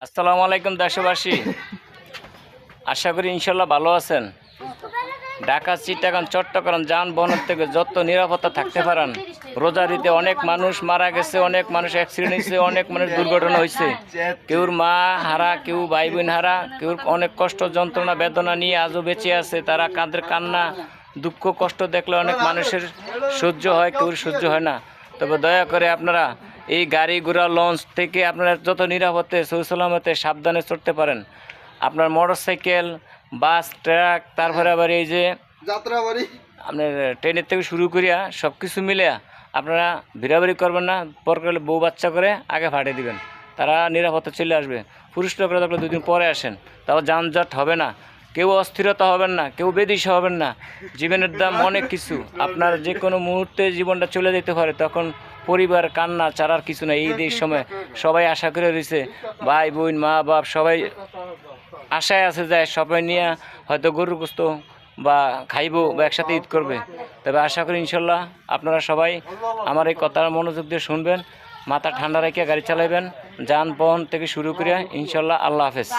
আসসালামু আলাইকুম দেশবাসী, আশা করি ইনশাল্লাহ ভালো আছেন। ঢাকা, চিটাগাং, চট্টগ্রাম যানবাহনের থেকে যত নিরাপত্তা থাকতে পারেন। রোজারিতে অনেক মানুষ মারা গেছে, অনেক মানুষ অ্যাক্সিডেন্ট হয়েছে, অনেক মানুষ দুর্ঘটনা হয়েছে। কেউর মা হারা, কেউ ভাই বোন হারা, কেউ অনেক কষ্ট যন্ত্রণা বেদনা নিয়ে আজও বেঁচে আছে। তারা কাঁদের কান্না দুঃখ কষ্ট দেখলে অনেক মানুষের সহ্য হয়, কেউর সহ্য হয় না। তবে দয়া করে আপনারা এই গাড়ি ঘোড়া লঞ্চ থেকে আপনারা যত নিরাপদে সৌসালামতে সাবধানে চড়তে পারেন। আপনার মোটর সাইকেল, বাস, ট্রাক, তারপরে আবার এই যে যাত্রাবাড়ি আপনার ট্রেনের থেকে শুরু করিয়া সব কিছু মিলে আপনারা ভিড়াভিড়ি করবেন না। পরকালে বউ বাচ্চা করে আগে ফাটিয়ে দিবেন, তারা নিরাপদে চলে আসবে। পুরুষ লোকরা থাকলে 2 দিন পরে আসেন, তাও যানজট হবে না, কেউ অস্থিরতা হবেন না, কেউ বেদিশা হবেন না। জীবনের দাম অনেক কিছু, আপনার যে কোনো মুহূর্তে জীবনটা চলে যেতে পারে, তখন পরিবার কান্না ছাড়ার কিছু না। এই দেশ সময় সবাই আশা করে রয়েছে, ভাই বোন মা বাপ সবাই আশায় আছে যায় সবাই নিয়ে হয়তো গরুর গোস্ত বা খাইব বা একসাথে ঈদ করবে। তবে আশা করি ইনশাল্লাহ আপনারা সবাই আমার এই কথা মনোযোগ দিয়ে শুনবেন, মাথা ঠান্ডা রেখে গাড়ি চালাবেন, যানবাহন থেকে শুরু করে ইনশাল্লাহ। আল্লাহ হাফেজ।